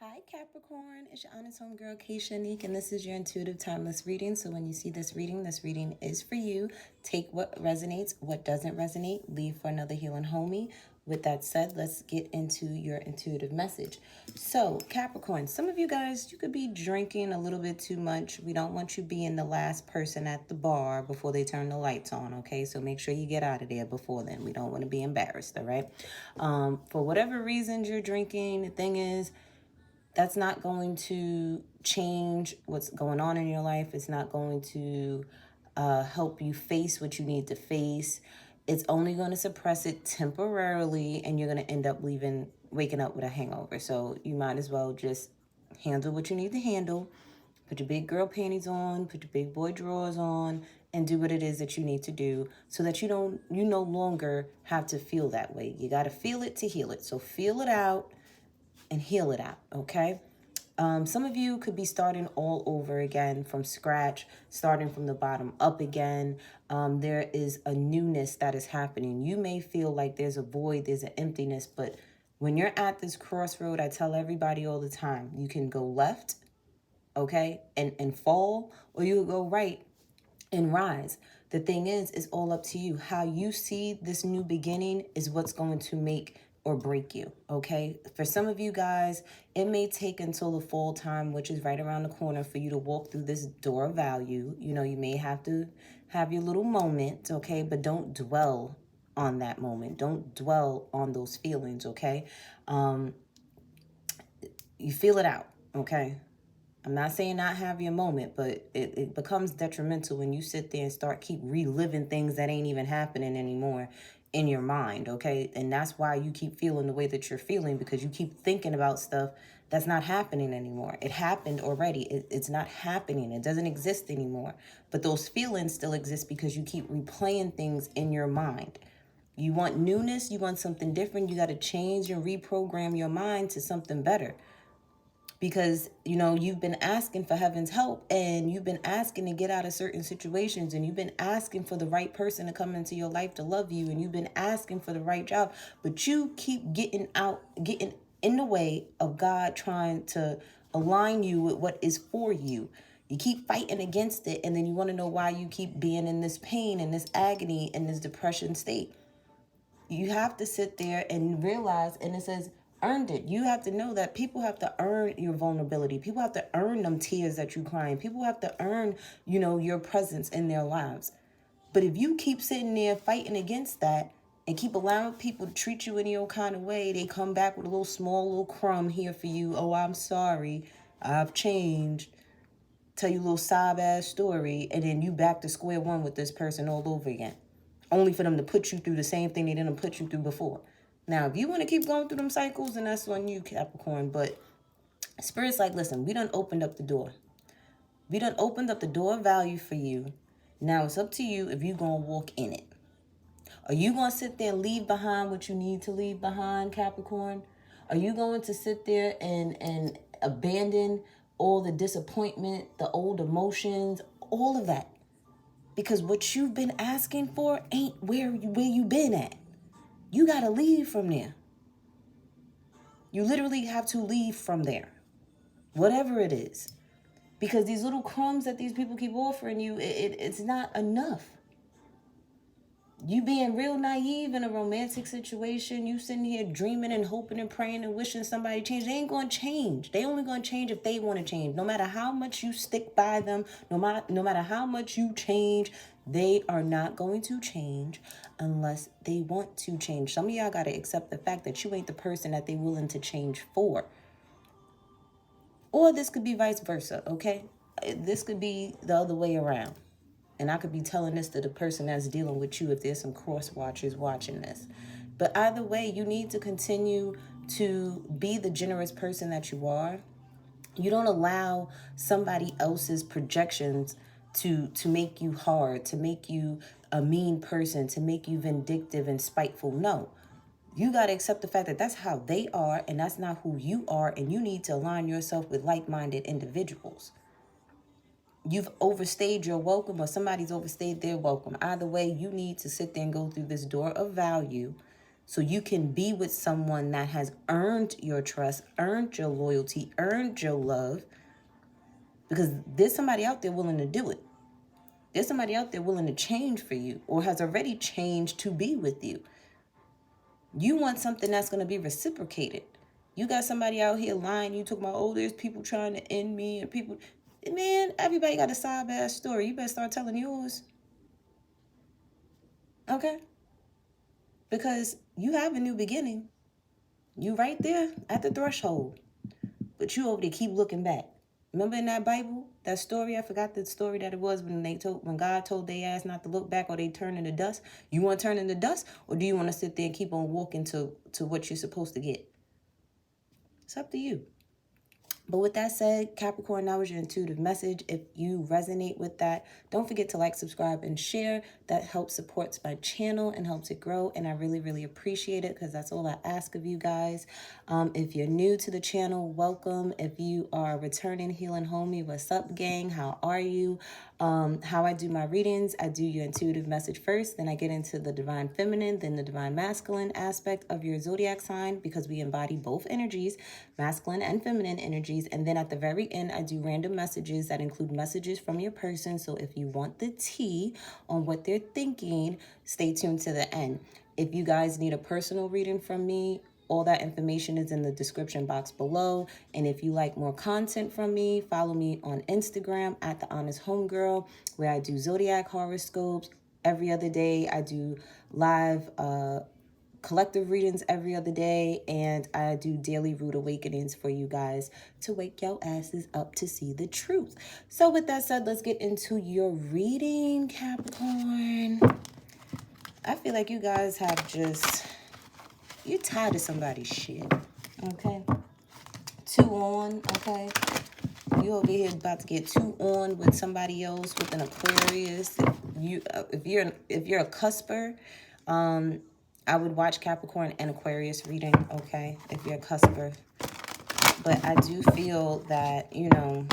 Hi Capricorn, it's your honest homegirl Hᴇɪ, and this is your intuitive timeless reading. So when you see this reading is for you. Take what resonates, what doesn't resonate, leave for another healing homie. With that said, let's get into your intuitive message. So Capricorn, some of you guys, you could be drinking a little bit too much. We don't want you being the last person at the bar before they turn the lights on, okay? So make sure you get out of there before then. We don't want to be embarrassed, all right? For whatever reasons you're drinking, the thing is, that's not going to change what's going on in your life. It's not going to help you face what you need to face. It's only going to suppress it temporarily, and you're going to end up waking up with a hangover. So you might as well just handle what you need to handle. Put your big girl panties on, put your big boy drawers on, and do what it is that you need to do so that you no longer have to feel that way. You got to feel it to heal it. So feel it out and heal it out, okay? Some of you could be starting all over again from scratch, starting from the bottom up again. There is a newness that is happening. You may feel like there's a void, there's an emptiness, but when you're at this crossroad, I tell everybody all the time, you can go left, okay, and fall, or you go right and rise. The thing is, it's all up to you. How you see this new beginning is what's going to make or break you, okay? For some of you guys, it may take until the fall time, which is right around the corner, for you to walk through this door of value. You know, you may have to have your little moment, okay? But don't dwell on that moment. Don't dwell on those feelings, okay? You feel it out, okay? I'm not saying not have your moment, but it becomes detrimental when you sit there and keep reliving things that ain't even happening anymore in your mind, okay? And that's why you keep feeling the way that you're feeling, because you keep thinking about stuff that's not happening anymore. It happened already. It's not happening. It doesn't exist anymore. But those feelings still exist because you keep replaying things in your mind. You want newness, you want something different, you got to change and reprogram your mind to something better. Because, you know, you've been asking for heaven's help, and you've been asking to get out of certain situations, and you've been asking for the right person to come into your life to love you, and you've been asking for the right job, but you keep getting in the way of God trying to align you with what is for you. You keep fighting against it, and then you want to know why you keep being in this pain and this agony and this depression state. You have to sit there and realize, and it says, earned it. You have to know that people have to earn your vulnerability. People have to earn them tears that you crying. People have to earn, your presence in their lives. But if you keep sitting there fighting against that and keep allowing people to treat you any old kind of way, they come back with a little crumb here for you. Oh, I'm sorry. I've changed. Tell you a little sob-ass story, and then you back to square one with this person all over again, only for them to put you through the same thing they didn't put you through before. Now, if you want to keep going through them cycles, then that's on you, Capricorn. But Spirit's like, listen, we done opened up the door. We done opened up the door of value for you. Now it's up to you if you going to walk in it. Are you going to sit there and leave behind what you need to leave behind, Capricorn? Are you going to sit there and abandon all the disappointment, the old emotions, all of that? Because what you've been asking for ain't where you been at. You got to leave from there. You literally have to leave from there, whatever it is. Because these little crumbs that these people keep offering you, it's not enough. You being real naive in a romantic situation, you sitting here dreaming and hoping and praying and wishing somebody change. They ain't going to change. They only going to change if they want to change. No matter how much you stick by them, no matter how much you change, they are not going to change unless they want to change. Some of y'all got to accept the fact that you ain't the person that they willing to change for. Or this could be vice versa, okay? This could be the other way around. And I could be telling this to the person that's dealing with you if there's some cross watchers watching this. But either way, you need to continue to be the generous person that you are. You don't allow somebody else's projections to make you hard, to make you a mean person, to make you vindictive and spiteful. No. You got to accept the fact that that's how they are, and that's not who you are, and you need to align yourself with like-minded individuals. You've overstayed your welcome, or somebody's overstayed their welcome. Either way, you need to sit there and go through this door of value so you can be with someone that has earned your trust, earned your loyalty, earned your love, because there's somebody out there willing to do it. There's somebody out there willing to change for you or has already changed to be with you. You want something that's going to be reciprocated. You got somebody out here lying. You talking about, oh, there's people trying to end me and people. Man, everybody got a side ass story. You better start telling yours. Okay? Because you have a new beginning. You right there at the threshold. But you over there keep looking back. Remember in that Bible, that story? I forgot the story that it was when God told they ass not to look back or they turn into dust. You want to turn into dust, or do you want to sit there and keep on walking to what you're supposed to get? It's up to you. But with that said, Capricorn, that was your intuitive message. If you resonate with that, don't forget to like, subscribe, and share. That helps supports my channel and helps it grow. And I really, really appreciate it because that's all I ask of you guys. If you're new to the channel, welcome. If you are a returning healing homie, what's up, gang? How are you? How I do my readings, I do your intuitive message first, then I get into the divine feminine, then the divine masculine aspect of your zodiac sign, because we embody both energies, masculine and feminine energies. And then at the very end, I do random messages that include messages from your person. So if you want the tea on what they're thinking, stay tuned to the end. If you guys need a personal reading from me, all that information is in the description box below. And if you like more content from me, follow me on Instagram at The Honest Homegirl, where I do zodiac horoscopes every other day. I do live collective readings every other day, and I do daily rude awakenings for you guys to wake your asses up to see the truth. So with that said, let's get into your reading, Capricorn. I feel like you guys have just... you're tired of somebody's shit, okay? Two on, okay? You over here about to get two on with somebody else, with an Aquarius. If you're a cusper, I would watch Capricorn and Aquarius reading, okay? If you're a cusper. But I do feel that, you know,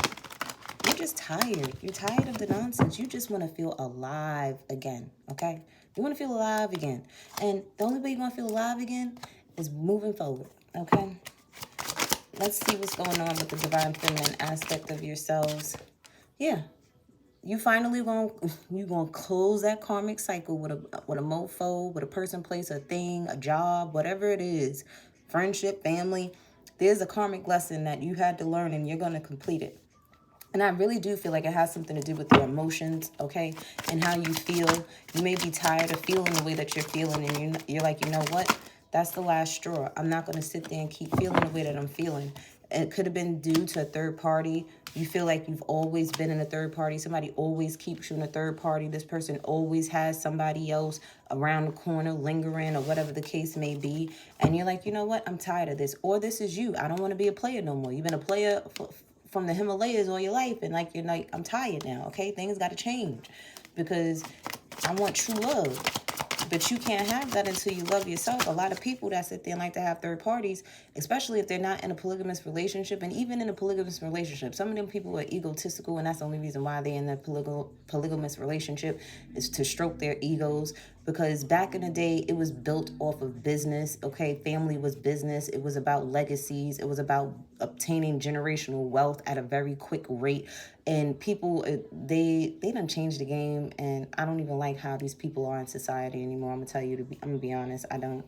you're just tired. You're tired of the nonsense. You just want to feel alive again, okay? You want to feel alive again. And the only way you want to feel alive again is moving forward, okay? Let's see what's going on with the divine feminine aspect of yourselves. Yeah. You finally gonna close that karmic cycle with a mofo, with a person, place, a thing, a job, whatever it is. Friendship, family. There's a karmic lesson that you had to learn and you're going to complete it. And I really do feel like it has something to do with your emotions, okay? And how you feel. You may be tired of feeling the way that you're feeling, and you're like, you know what? That's the last straw. I'm not going to sit there and keep feeling the way that I'm feeling. It could have been due to a third party. You feel like you've always been in a third party. Somebody always keeps you in a third party. This person always has somebody else around the corner lingering, or whatever the case may be. And you're like, you know what? I'm tired of this. Or this is you. I don't want to be a player no more. You've been a player from the Himalayas all your life, and like you're like, I'm tired now, okay? Things got to change because I want true love. But you can't have that until you love yourself. A lot of people that sit there and like to have third parties, especially if they're not in a polygamous relationship, and even in a polygamous relationship, some of them people are egotistical, and that's the only reason why they're in a polygamous relationship, is to stroke their egos. Because back in the day, it was built off of business, okay? Family was business. It was about legacies. It was about obtaining generational wealth at a very quick rate. And people, they done changed the game, and I don't even like how these people are in society anymore. I'm gonna be honest. I don't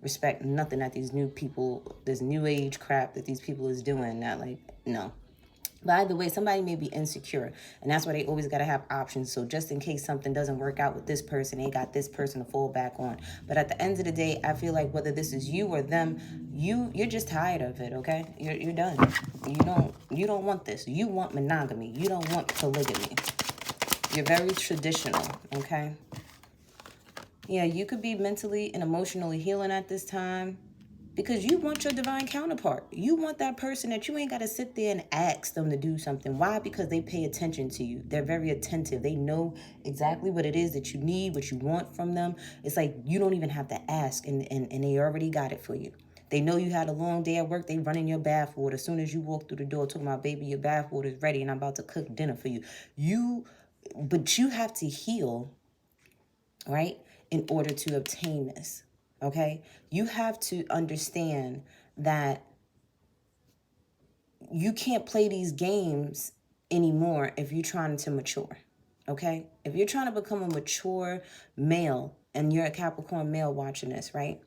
respect nothing that these new people, this new age crap that these people is doing. Not like, no. By the way, somebody may be insecure, and that's why they always got to have options. So just in case something doesn't work out with this person, they got this person to fall back on. But at the end of the day, I feel like whether this is you or them, you're just tired of it, okay? You're done. You don't want this. You want monogamy. You don't want polygamy. You're very traditional, okay? Yeah, you could be mentally and emotionally healing at this time, because you want your divine counterpart. You want that person that you ain't got to sit there and ask them to do something. Why? Because they pay attention to you. They're very attentive. They know exactly what it is that you need, what you want from them. It's like you don't even have to ask, and they already got it for you. They know you had a long day at work. They run in your bath water. As soon as you walk through the door, talking about, baby, your bath water is ready and I'm about to cook dinner for you. But you have to heal, right, in order to obtain this. okay? You have to understand that you can't play these games anymore if you're trying to mature, okay? If you're trying to become a mature male and you're a Capricorn male watching this, right?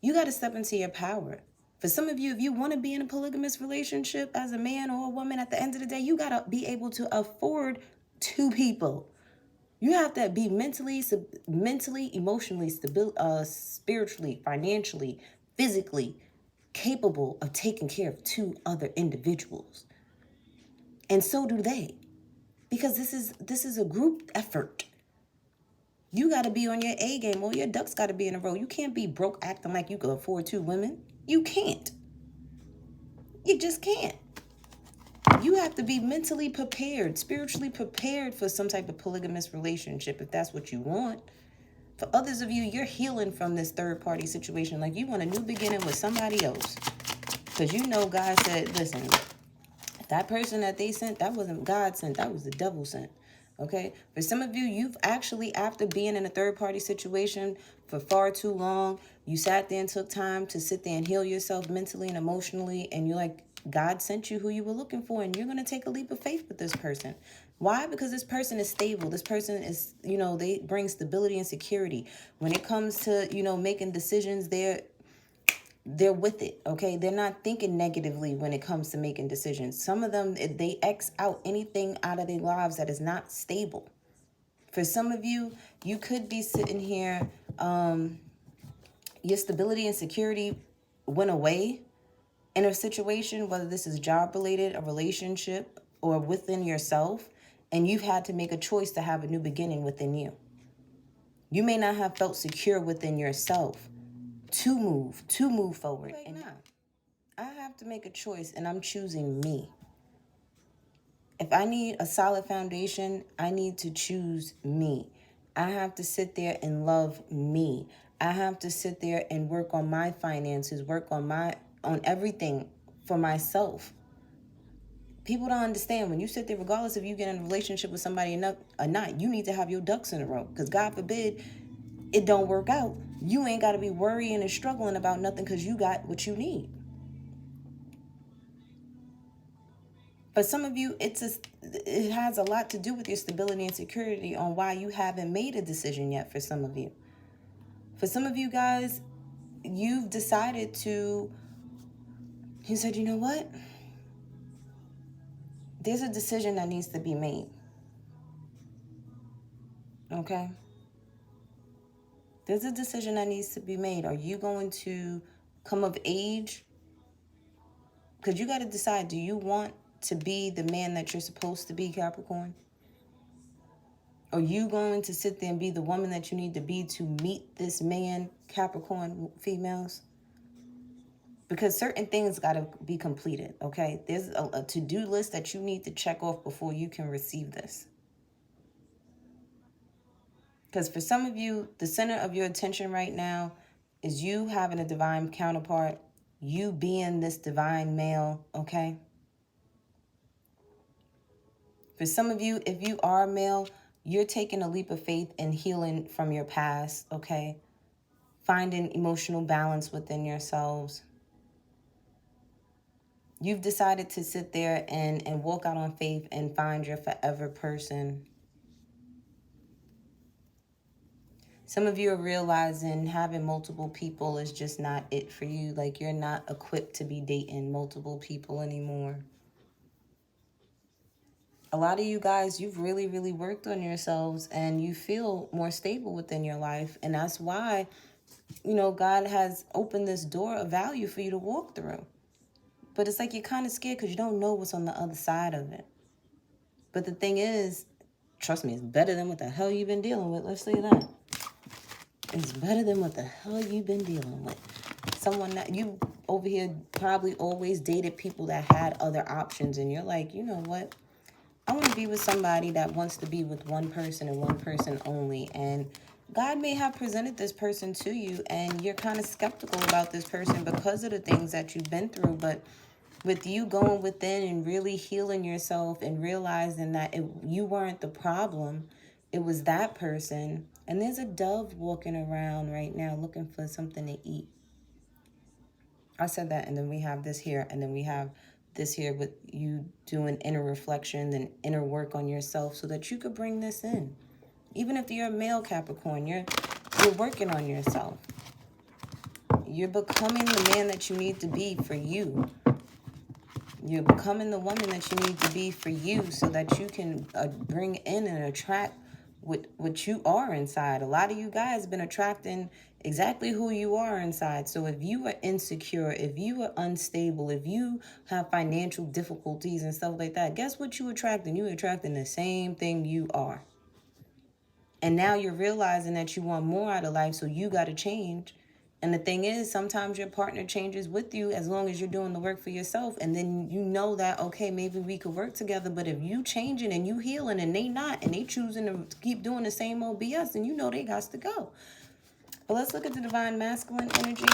You got to step into your power. For some of you, if you want to be in a polygamous relationship as a man or a woman, at the end of the day, you got to be able to afford two people. You have to be mentally, emotionally, spiritually, financially, physically capable of taking care of two other individuals. And so do they. Because this is a group effort. You got to be on your A game. Well, your ducks got to be in a row. You can't be broke acting like you could afford two women. You can't. You just can't. You have to be mentally prepared, spiritually prepared for some type of polygamous relationship if that's what you want. For others of you, you're healing from this third-party situation. Like you want a new beginning with somebody else. Because you know God said, listen, that person that they sent, that wasn't God sent. That was the devil sent. Okay? For some of you, you've actually, after being in a third-party situation for far too long, you sat there and took time to sit there and heal yourself mentally and emotionally, and you're like, God sent you who you were looking for, and you're going to take a leap of faith with this person. Why? Because this person is stable. This person is, they bring stability and security. When it comes to, making decisions, they're with it, okay? They're not thinking negatively when it comes to making decisions. Some of them, they X out anything out of their lives that is not stable. For some of you, you could be sitting here, your stability and security went away in a situation, whether this is job related, a relationship, or within yourself, and you've had to make a choice to have a new beginning within you. You may not have felt secure within yourself to move forward. And now, I have to make a choice, and I'm choosing me. If I need a solid foundation, I need to choose me. I have to sit there and love me. I have to sit there and work on my finances, work on everything for myself. People don't understand when you sit there, regardless if you get in a relationship with somebody or not, you need to have your ducks in a row. Because God forbid it don't work out. You ain't got to be worrying and struggling about nothing because you got what you need. For some of you, it has a lot to do with your stability and security on why you haven't made a decision yet for some of you. For some of you guys, you've decided you said, you know what? There's a decision that needs to be made. Okay? There's a decision that needs to be made. Are you going to come of age? Because you got to decide, do you want to be the man that you're supposed to be, Capricorn? Are you going to sit there and be the woman that you need to be to meet this man, Capricorn females? Because certain things got to be completed, okay? There's a to-do list that you need to check off before you can receive this. Because for some of you, the center of your attention right now is you having a divine counterpart, you being this divine male, okay? For some of you, if you are male, you're taking a leap of faith and healing from your past, okay? Finding emotional balance within yourselves. You've decided to sit there and walk out on faith and find your forever person. Some of you are realizing having multiple people is just not it for you. Like you're not equipped to be dating multiple people anymore. A lot of you guys, you've really, really worked on yourselves and you feel more stable within your life. And that's why, God has opened this door of value for you to walk through. But it's like you're kind of scared because you don't know what's on the other side of it. But the thing is, trust me, it's better than what the hell you've been dealing with. Let's say that. It's better than what the hell you've been dealing with. Someone that you over here probably always dated people that had other options. And you're like, you know what? I want to be with somebody that wants to be with one person and one person only. And God may have presented this person to you and you're kind of skeptical about this person because of the things that you've been through. But with you going within and really healing yourself and realizing that you weren't the problem, it was that person, And there's a dove walking around right now looking for something to eat. I said that, and then we have this here, and then we have this here with you doing inner reflection and inner work on yourself so that you could bring this in. Even if you're a male Capricorn, you're working on yourself. You're becoming the man that you need to be for you. You're becoming the woman that you need to be for you so that you can bring in and attract what you are inside. A lot of you guys have been attracting exactly who you are inside. So if you are insecure, if you are unstable, if you have financial difficulties and stuff like that, guess what you're attracting? You're attracting the same thing you are. And now you're realizing that you want more out of life, so you got to change. And the thing is, sometimes your partner changes with you as long as you're doing the work for yourself. And then you know that, okay, maybe we could work together. But if you changing and you healing and they not, and they choosing to keep doing the same old BS, then you know they got to go. But let's look at the divine masculine energy.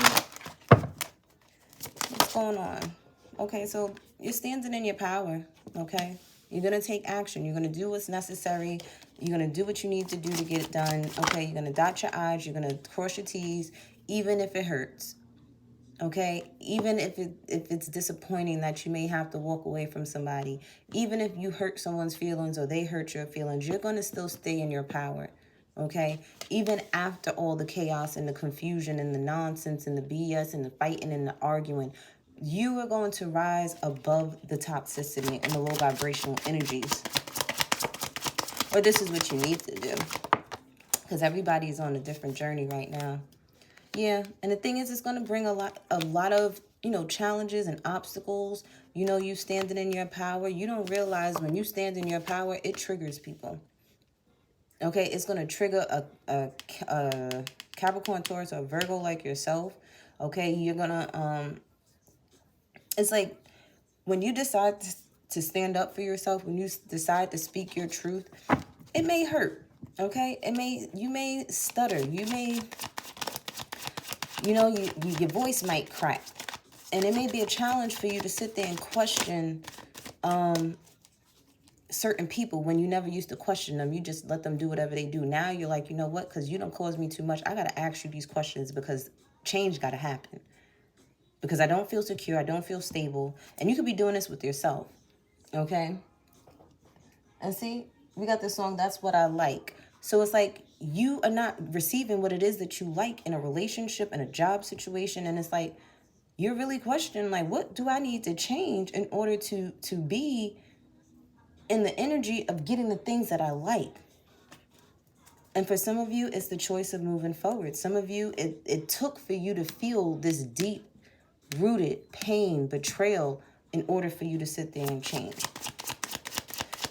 What's going on? Okay, so you're standing in your power, okay? You're going to take action. You're going to do what's necessary. You're going to do what you need to do to get it done, okay? You're going to dot your I's. You're going to cross your T's, even if it hurts, okay? Even if it's disappointing that you may have to walk away from somebody, even if you hurt someone's feelings or they hurt your feelings, you're going to still stay in your power, okay? Even after all the chaos and the confusion and the nonsense and the BS and the fighting and the arguing, you are going to rise above the toxicity and the low vibrational energies. Or this is what you need to do, because everybody's on a different journey right now. Yeah, and the thing is, it's going to bring a lot of, challenges and obstacles. You standing in your power. You don't realize when you stand in your power, it triggers people. Okay, it's going to trigger a Capricorn, Taurus, or Virgo like yourself. Okay, you're going to, it's like when you decide to stand up for yourself, when you decide to speak your truth, it may hurt. Okay, you may stutter. You may, your voice might crack. And it may be a challenge for you to sit there and question certain people when you never used to question them. You just let them do whatever they do. Now you're like, you know what? Because you don't cause me too much. I got to ask you these questions because change got to happen. Because I don't feel secure. I don't feel stable. And you could be doing this with yourself. Okay? And see, we got this song, That's What I Like. So it's like you are not receiving what it is that you like in a relationship, in a job situation. And it's like, you're really questioning, like, what do I need to change in order to be in the energy of getting the things that I like? And for some of you, it's the choice of moving forward. Some of you, it took for you to feel this deep-rooted pain, betrayal, in order for you to sit there and change.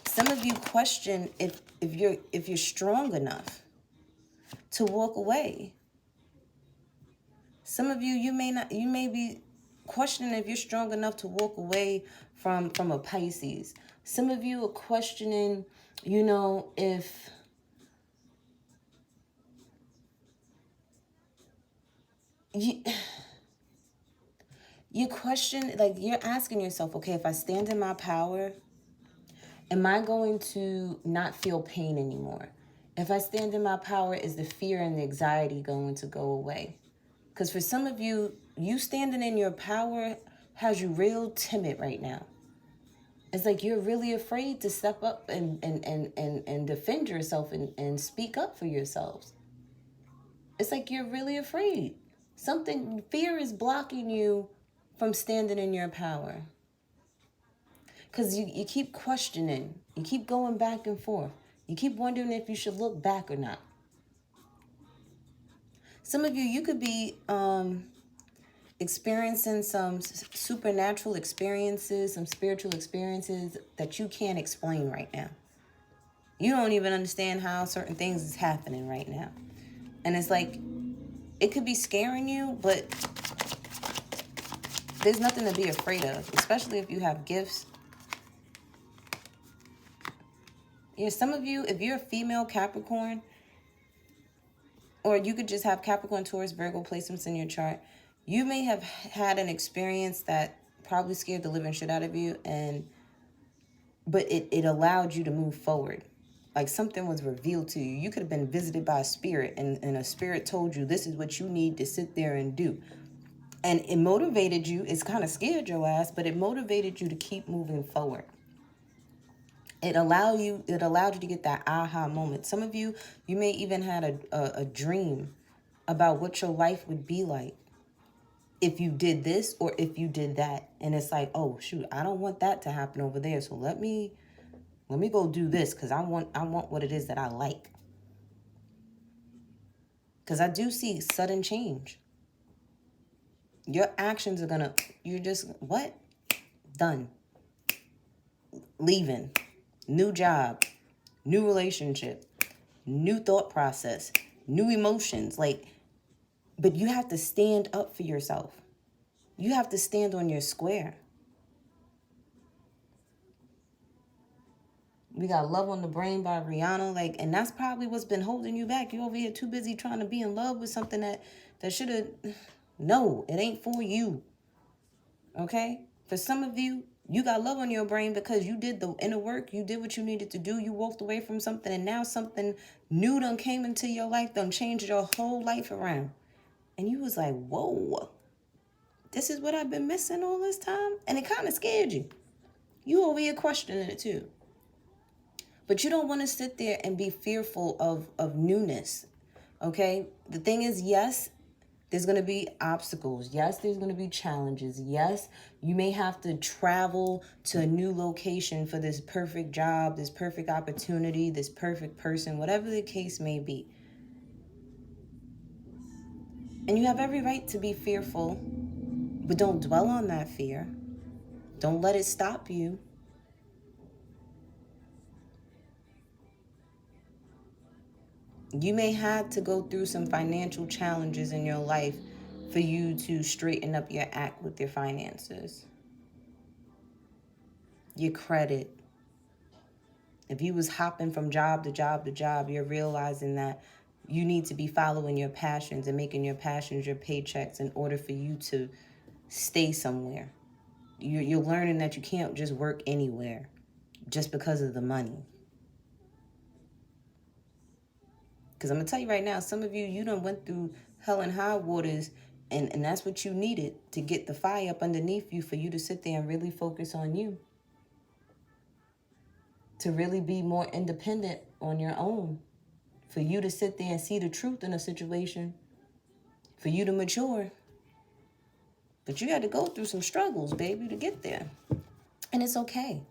Some of you question if you're strong enough to walk away. Some of you may be questioning if you're strong enough to walk away from a Pisces. Some of you are questioning, if you question, like, you're asking yourself, okay, if I stand in my power, am I going to not feel pain anymore? If I stand in my power, is the fear and the anxiety going to go away? Because for some of you, you standing in your power has you real timid right now. It's like you're really afraid to step up and defend yourself and speak up for yourselves. It's like you're really afraid. Fear is blocking you from standing in your power. Because you keep questioning. You keep going back and forth. You keep wondering if you should look back or not. Some of you could be experiencing some supernatural experiences, some spiritual experiences that you can't explain right now. You don't even understand how certain things is happening right now. And it's like, it could be scaring you, but there's nothing to be afraid of, especially if you have gifts. Yeah, some of you, if you're a female Capricorn, or you could just have Capricorn, Taurus, Virgo placements in your chart, you may have had an experience that probably scared the living shit out of you, but it allowed you to move forward. Like something was revealed to you. You could have been visited by a spirit, and a spirit told you this is what you need to sit there and do. And it motivated you. It's kind of scared your ass, but it motivated you to keep moving forward. It allowed you to get that aha moment. Some of you may even had a dream about what your life would be like if you did this or if you did that. And it's like, oh shoot, I don't want that to happen over there. So let me go do this because I want what it is that I like. Because I do see sudden change. Your actions are you're just, what? Done. Leaving. New job. New relationship. New thought process. New emotions. Like, but you have to stand up for yourself. You have to stand on your square. We got Love on the Brain by Rihanna. Like, and that's probably what's been holding you back. You over here too busy trying to be in love with something that should have... No, it ain't for you. Okay? For some of you, you got love on your brain because you did the inner work. You did what you needed to do. You walked away from something, and now something new done came into your life, done changed your whole life around. And you was like, whoa, this is what I've been missing all this time? And it kind of scared you. You over here questioning it too. But you don't want to sit there and be fearful of newness, okay? The thing is, yes, there's going to be obstacles. Yes, there's going to be challenges. Yes, you may have to travel to a new location for this perfect job, this perfect opportunity, this perfect person, whatever the case may be. And you have every right to be fearful, but don't dwell on that fear. Don't let it stop you. You may have to go through some financial challenges in your life for you to straighten up your act with your finances, your credit. If you was hopping from job to job to job, you're realizing that you need to be following your passions and making your passions your paychecks in order for you to stay somewhere. You're learning that you can't just work anywhere just because of the money. Because I'm going to tell you right now, some of you done went through hell and high waters, and that's what you needed to get the fire up underneath you for you to sit there and really focus on you. To really be more independent on your own. For you to sit there and see the truth in a situation. For you to mature. But you had to go through some struggles, baby, to get there. And it's okay.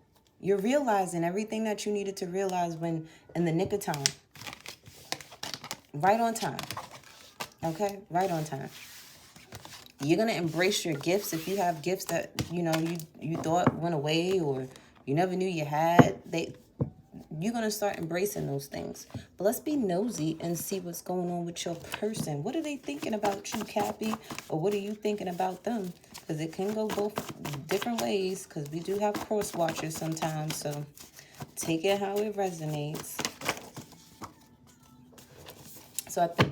You're realizing everything that you needed to realize when in the nick of time. Right on time. Okay? Right on time. You're going to embrace your gifts. If you have gifts that, you thought went away or you never knew you had, you're going to start embracing those things. But let's be nosy and see what's going on with your person. What are they thinking about you, Cappy? Or what are you thinking about them? Because it can go both different ways, because we do have cross watchers sometimes. So take it how it resonates. So at the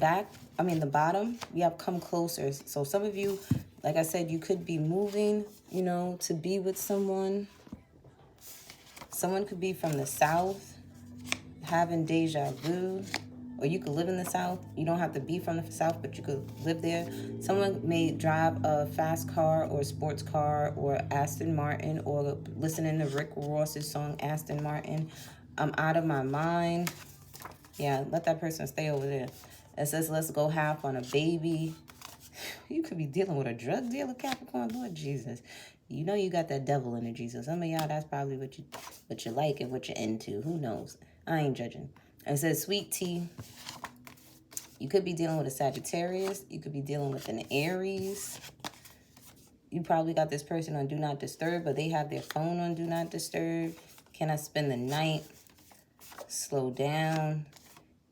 bottom, we have come closer. So some of you, like I said, you could be moving, to be with someone. Someone could be from the South, having deja vu. Or you could live in the South. You don't have to be from the South, but you could live there. Someone may drive a fast car or a sports car or Aston Martin, or listening to Rick Ross's song, Aston Martin. I'm out of my mind. Yeah, let that person stay over there. It says, let's go half on a baby. You could be dealing with a drug dealer, Capricorn. Lord Jesus. You know you got that devil energy. So some of y'all, that's probably what you like and what you're into. Who knows? I ain't judging. It says sweet tea. You could be dealing with a Sagittarius. You could be dealing with an Aries. You probably got this person on Do Not Disturb, but they have their phone on Do Not Disturb. Can I spend the night? Slow down.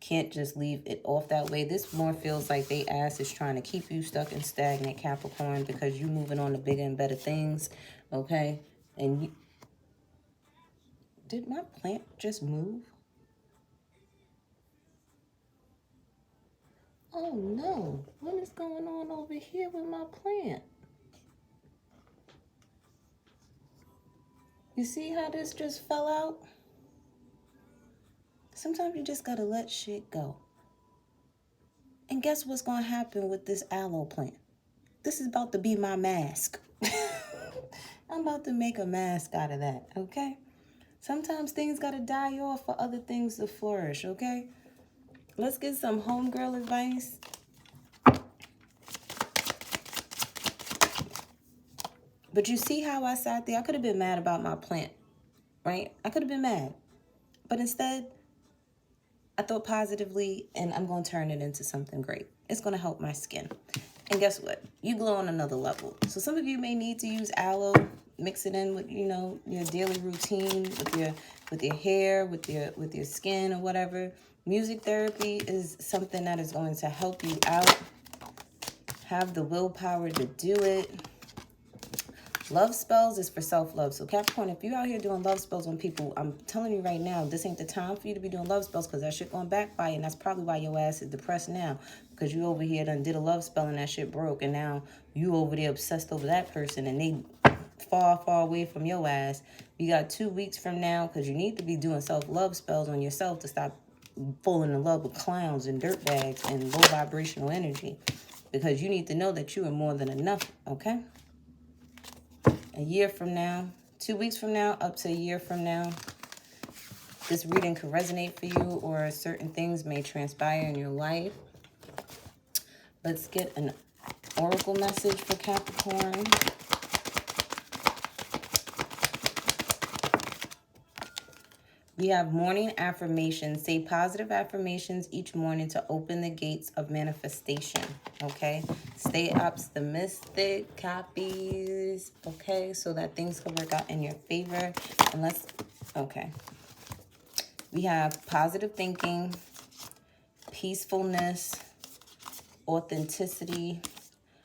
Can't just leave it off that way. This more feels like they ass is trying to keep you stuck and stagnant, Capricorn, because you're moving on to bigger and better things, okay? And did my plant just move? Oh no, what is going on over here with my plant? You see how this just fell out? Sometimes you just gotta let shit go. And guess what's gonna happen with this aloe plant? This is about to be my mask. I'm about to make a mask out of that, okay? Sometimes things gotta die off for other things to flourish, okay? Let's get some homegirl advice. But you see how I sat there? I could have been mad about my plant, right? I could have been mad. But instead, I thought positively, and I'm going to turn it into something great. It's going to help my skin. And guess what? You glow on another level. So some of you may need to use aloe, mix it in with, you know, your daily routine, with your hair, with your skin or whatever. Music therapy is something that is going to help you out. Have the willpower to do it. Love spells is for self-love. So Capricorn, if you're out here doing love spells on people, I'm telling you right now, this ain't the time for you to be doing love spells because that shit going backfire. And that's probably why your ass is depressed now. Because you over here done did a love spell and that shit broke. And now you over there obsessed over that person and they far, far away from your ass. You got 2 weeks from now because you need to be doing self-love spells on yourself to stop falling in love with clowns and dirtbags and low vibrational energy. Because you need to know that you are more than enough, okay? A year from now, 2 weeks from now, up to a year from now, this reading could resonate for you or certain things may transpire in your life. Let's get an oracle message for Capricorn. We have morning affirmations. Say positive affirmations each morning to open the gates of manifestation, okay? Stay optimistic, copies, okay? So that things can work out in your favor. And let's, okay. We have positive thinking, peacefulness, authenticity,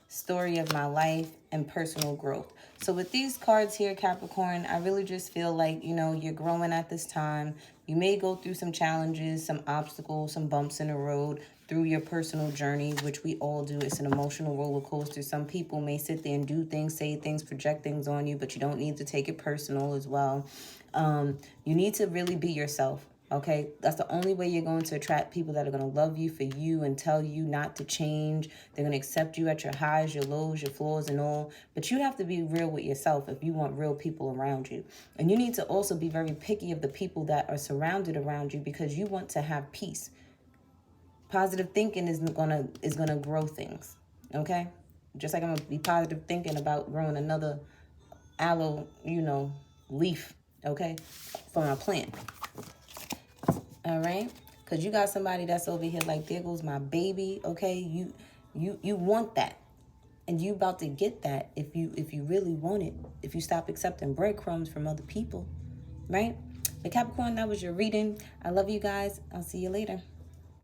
story of my life, and personal growth. So with these cards here, Capricorn, I really just feel like, you know, you're growing at this time. You may go through some challenges, some obstacles, some bumps in the road through your personal journey, which we all do. It's an emotional roller coaster. Some people may sit there and do things, say things, project things on you, but you don't need to take it personal as well. You need to really be yourself. Okay, that's the only way you're going to attract people that are going to love you for you and tell you not to change. They're going to accept you at your highs, your lows, your flaws and all. But you have to be real with yourself if you want real people around you. And you need to also be very picky of the people that are surrounded around you because you want to have peace. Positive thinking is gonna grow things. Okay, just like I'm going to be positive thinking about growing another aloe, you know, leaf. Okay, from a plant. All right, because you got somebody that's over here like, there goes my baby. Okay, you want that, and you about to get that if you really want it. If you stop accepting breadcrumbs from other people, right? But Capricorn, that was your reading. I love you guys. I'll see you later.